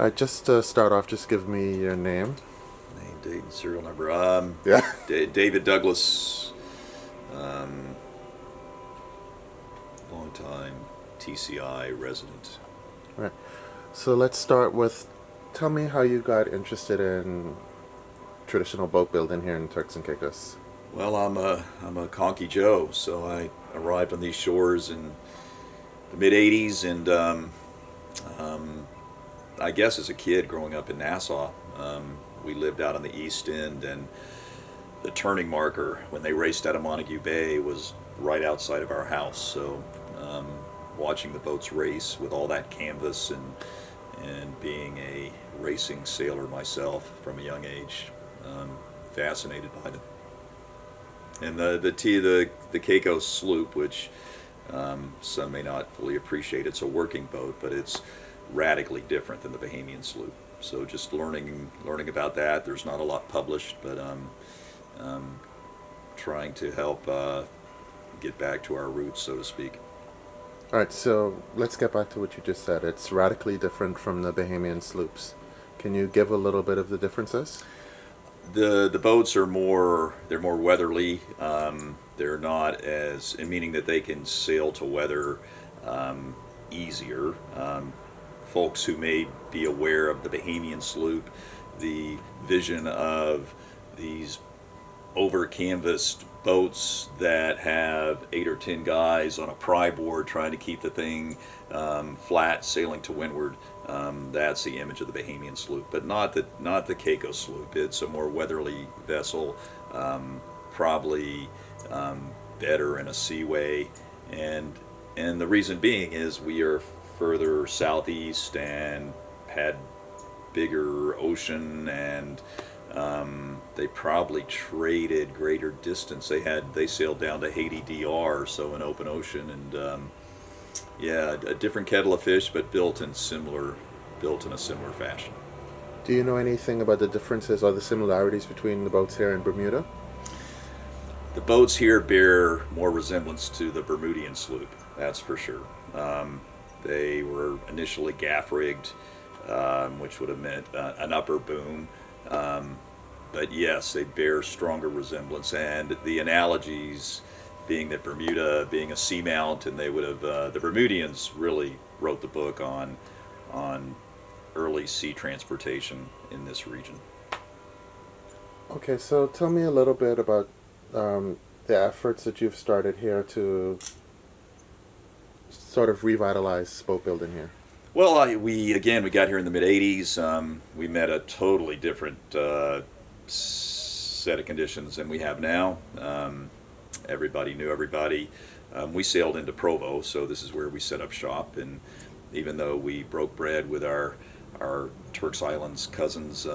Just to start off, just give me your name. Name, date, and serial number. Yeah. David Douglas, um, longtime TCI resident. Right. So let's start with, tell me how you got interested in traditional boat building here in Turks and Caicos. Well, I'm a conky Joe, so I arrived on these shores in the mid '80s, and um, I guess as a kid growing up in Nassau, we lived out on the east end, and the turning marker when they raced out of Montague Bay was right outside of our house. So um, watching the boats race with all that canvas and being a racing sailor myself from a young age, um, fascinated by them. And the Caicos sloop, which some may not fully appreciate, it's a working boat, but it's radically different than the Bahamian sloop. So just learning about that. There's not a lot published, but um, trying to help get back to our roots, so to speak. All right, so let's get back to what you just said. It's radically different from the Bahamian sloops. Can you give a little bit of the differences? The boats are more weatherly. They're not as, meaning that they can sail to weather easier. Folks who may be aware of the Bahamian sloop, the vision of these over canvassed boats that have 8 or 10 guys on a pry board trying to keep the thing flat, sailing to windward. That's the image of the Bahamian sloop, but not the Caicos sloop. It's a more weatherly vessel, probably better in a seaway, and the reason being is we are further southeast and had bigger ocean, and they probably traded greater distance. They sailed down to Haiti DR, so an open ocean, and yeah, a different kettle of fish, but built in a similar fashion. Do you know anything about the differences or the similarities between the boats here in Bermuda? The boats here bear more resemblance to the Bermudian sloop, that's for sure. They were initially gaff rigged, which would have meant an upper boom. But yes, they bear stronger resemblance, and the analogies being that Bermuda being a seamount, and they would have the Bermudians really wrote the book on early sea transportation in this region. Okay, so tell me a little bit about the efforts that you've started here to sort of revitalize boat building here. Well, we got here in the mid '80s. We met a totally different set of conditions than we have now. Everybody knew everybody. We sailed into Provo, so this is where we set up shop. And even though we broke bread with our Turks Islands cousins,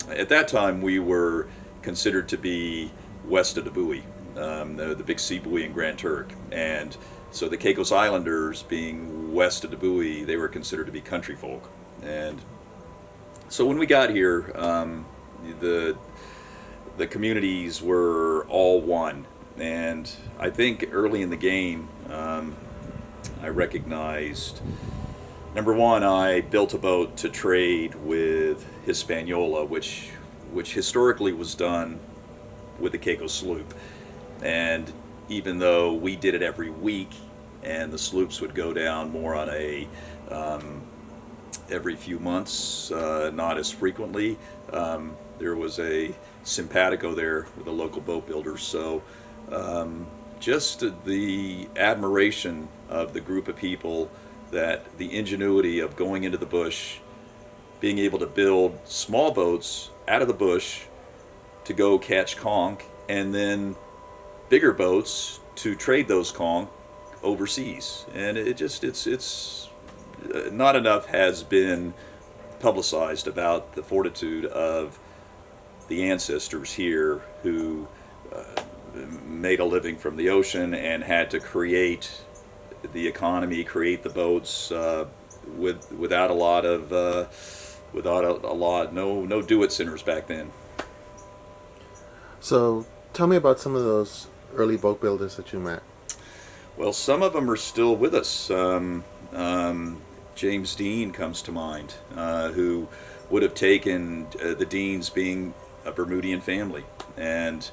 at that time we were considered to be west of the buoy, the big sea buoy in Grand Turk, and so the Caicos Islanders, being west of the buoy, they were considered to be country folk. And so when we got here, the the communities were all one. And I think early in the game, I recognized, number one, I built a boat to trade with Hispaniola, which historically was done with the Caicos sloop. And even though we did it every week, and the sloops would go down more on a every few months, not as frequently, there was a simpatico there with the local boat builders. So just the admiration of the group of people, that the ingenuity of going into the bush, being able to build small boats out of the bush to go catch conch, and then bigger boats to trade those conch overseas. And it's not enough has been publicized about the fortitude of the ancestors here who made a living from the ocean and had to create the economy, create the boats without a lot of no do-it sinners back then. So tell me about some of those early boat builders that you met. Well, some of them are still with us. James Dean comes to mind, who would have taken the Deans being a Bermudian family, and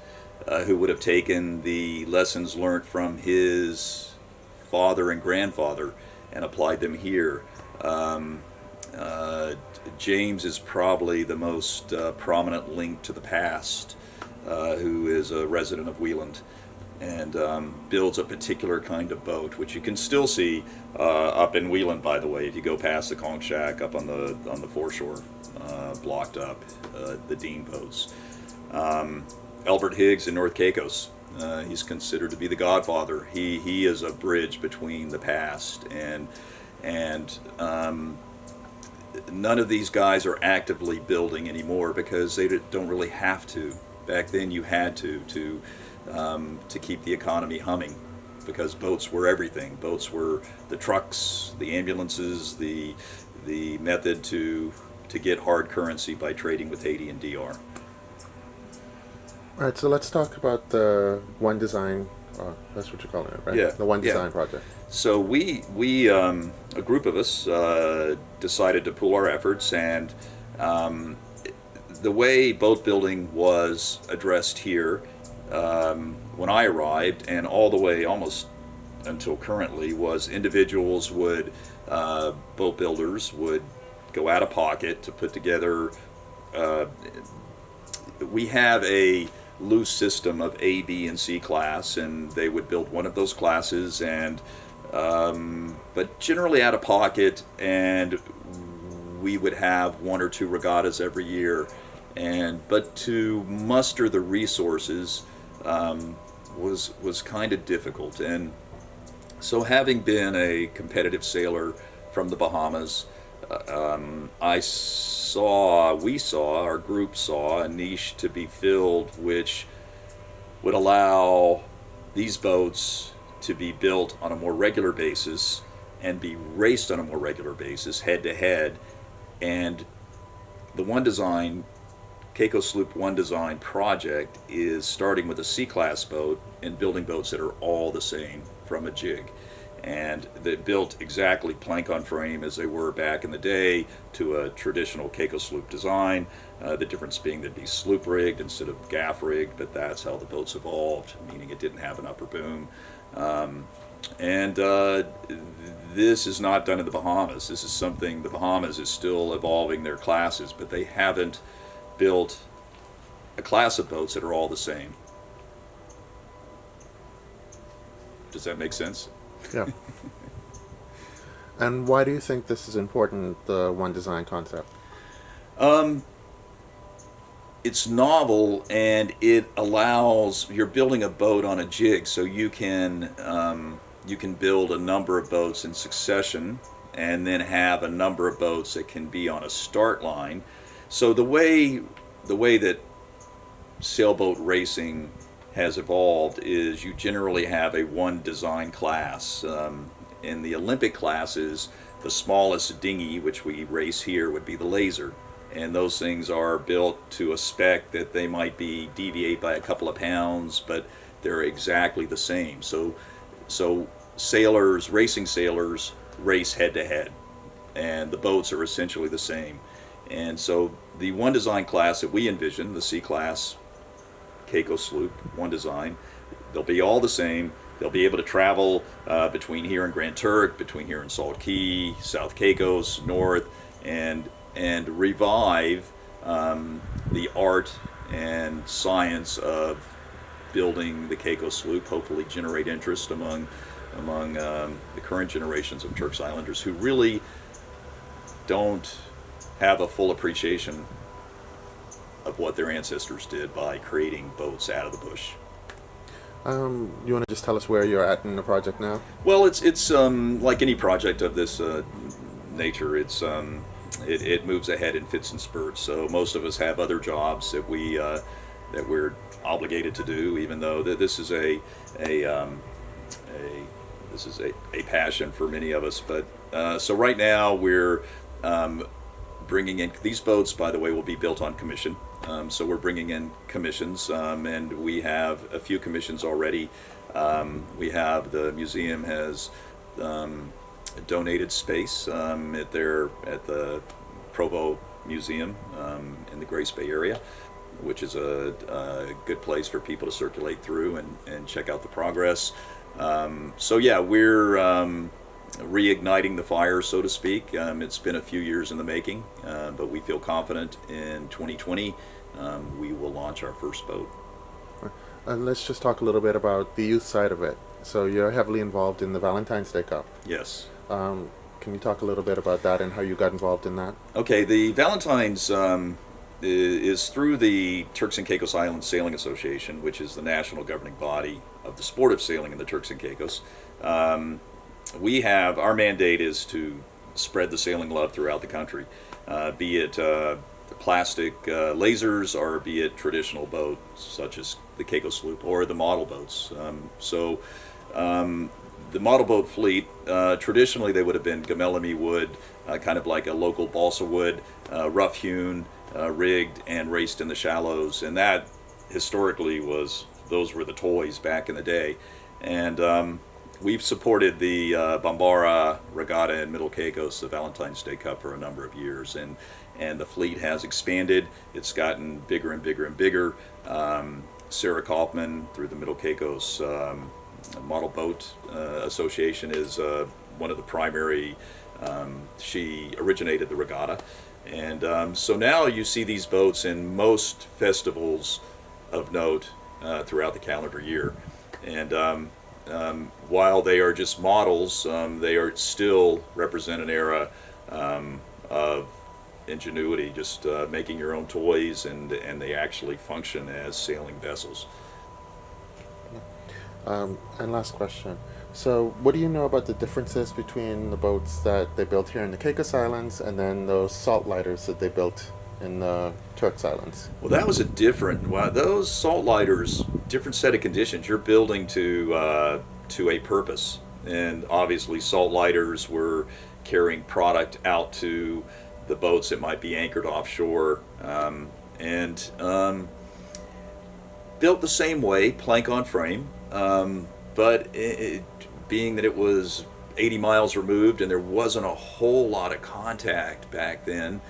who would have taken the lessons learned from his father and grandfather and applied them here. James is probably the most prominent link to the past, who is a resident of Wheeland, and builds a particular kind of boat, which you can still see up in Wheeland, by the way, if you go past the conch shack up on the foreshore, blocked up, the Dean boats. Albert Higgs in North Caicos, he's considered to be the godfather. He is a bridge between the past and none of these guys are actively building anymore because they don't really have to. Back then, you had to keep the economy humming, because boats were everything. Boats were the trucks, the ambulances, the method to get hard currency by trading with Haiti and DR. All right, so let's talk about the One Design. That's what you're calling it, right? Yeah. The One Design project. So we a group of us decided to pool our efforts, and the way boat building was addressed here when I arrived, and all the way almost until currently, was individuals would, boat builders would go out of pocket to put together. We have a loose system of A, B, and C class, and they would build one of those classes, and but generally out of pocket, and we would have one or two regattas every year, but to muster the resources was kind of difficult. And so, having been a competitive sailor from the Bahamas, our group saw a niche to be filled, which would allow these boats to be built on a more regular basis and be raced on a more regular basis, head to head. And the One Design, Caicos Sloop One Design project is starting with a C-class boat and building boats that are all the same from a jig. And they built exactly plank on frame as they were back in the day to a traditional Caicos sloop design. The difference being they'd be sloop rigged instead of gaff rigged, but that's how the boats evolved, meaning it didn't have an upper boom. This is not done in the Bahamas. This is something, the Bahamas is still evolving their classes, but they haven't built a class of boats that are all the same. Does that make sense? Yeah. And why do you think this is important, the One Design concept? It's novel, and it allows, you're building a boat on a jig, so you can build a number of boats in succession, and then have a number of boats that can be on a start line. So the way that sailboat racing has evolved is you generally have a one design class. In the Olympic classes, the smallest dinghy, which we race here, would be the Laser. And those things are built to a spec that they might deviate by a couple of pounds, but they're exactly the same. So racing sailors race head to head, and the boats are essentially the same. And so the One Design class that we envision, the C-class Caicos sloop, One Design, they'll be all the same. They'll be able to travel between here and Grand Turk, between here and Salt Key, South Caicos, north, and revive the art and science of building the Caicos sloop, hopefully generate interest among the current generations of Turks Islanders who really don't have a full appreciation of what their ancestors did by creating boats out of the bush. You want to just tell us where you're at in the project now? Well, it's like any project of this nature. It moves ahead in fits and spurts. So most of us have other jobs that we're obligated to do, even though this is a passion for many of us. But so right now we're bringing in these boats. By the way, will be built on commission. So we're bringing in commissions, and we have a few commissions already. We have the museum has donated space at the Provo Museum in the Grace Bay area, which is a good place for people to circulate through and check out the progress. So yeah, we're reigniting the fire, so to speak. It's been a few years in the making, but we feel confident in 2020 we will launch our first boat. And let's just talk a little bit about the youth side of it. So you're heavily involved in the Valentine's Day Cup. Yes. Can you talk a little bit about that and how you got involved in that? Okay, the Valentine's is through the Turks and Caicos Island Sailing Association, which is the national governing body of the sport of sailing in the Turks and Caicos. Our mandate is to spread the sailing love throughout the country, be it plastic lasers or be it traditional boats such as the Caicos sloop or the model boats. The model boat fleet, traditionally they would have been gamelami wood, kind of like a local balsa wood, rough hewn, rigged and raced in the shallows, and that historically those were the toys back in the day. And we've supported the Bambara Regatta in Middle Caicos, the Valentine's Day Cup, for a number of years, and the fleet has expanded. It's gotten bigger and bigger and bigger. Sarah Kaufman, through the Middle Caicos Model Boat Association, is one of the primary. She originated the regatta, and so now you see these boats in most festivals of note throughout the calendar year. And while they are just models, they are still represent an era of ingenuity, just making your own toys, and they actually function as sailing vessels. And last question. So what do you know about the differences between the boats that they built here in the Caicos Islands and then those salt lighters that they built in the Turks Islands? Well, that was those salt lighters, different set of conditions. You're building to a purpose, and obviously salt lighters were carrying product out to the boats that might be anchored offshore, and built the same way, plank on frame, but being that it was 80 miles removed and there wasn't a whole lot of contact back then,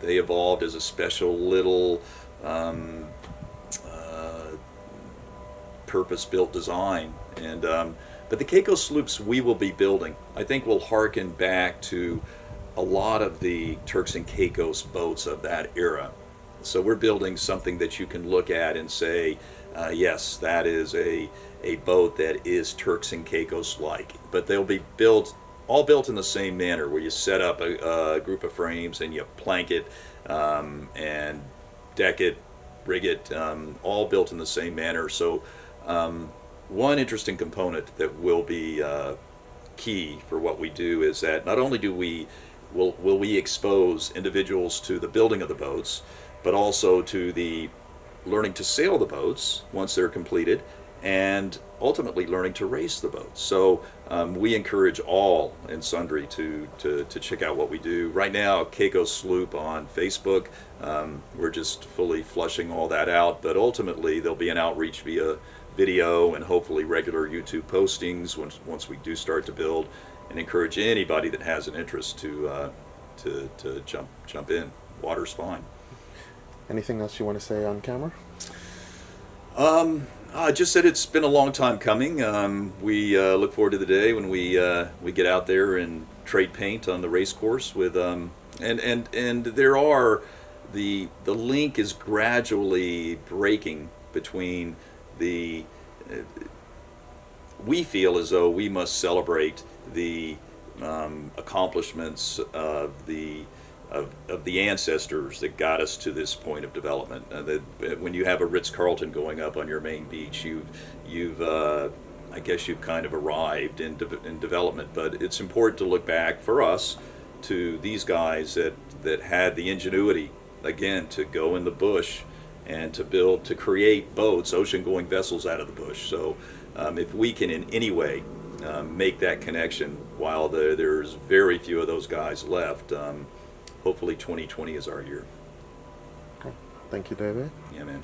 they evolved as a special little purpose-built design. And but the Caicos sloops we will be building, I think, will harken back to a lot of the Turks and Caicos boats of that era. So we're building something that you can look at and say, yes, that is a boat that is Turks and Caicos like. But they'll be all built in the same manner, where you set up a group of frames and you plank it and deck it, rig it, all built in the same manner. So one interesting component that will be key for what we do is that not only will we expose individuals to the building of the boats, but also to the learning to sail the boats once they're completed, and ultimately learning to race the boats. So we encourage all and sundry to check out what we do. Right now, Caicos Sloop on Facebook, we're just fully flushing all that out, but ultimately there'll be an outreach via video and hopefully regular YouTube postings once we do start to build, and encourage anybody that has an interest to jump in. Water's fine. Anything else you want to say on camera? Just that it's been a long time coming. We look forward to the day when we get out there and trade paint on the race course with and there are the link is gradually breaking between the we feel as though we must celebrate the accomplishments of the ancestors that got us to this point of development. When you have a Ritz-Carlton going up on your main beach, you've I guess you've kind of arrived in development. But it's important to look back for us to these guys that had the ingenuity, again, to go in the bush and to create boats, ocean-going vessels out of the bush. So if we can in any way make that connection, while there's very few of those guys left, hopefully 2020 is our year. Okay. Thank you, David. Yeah, man.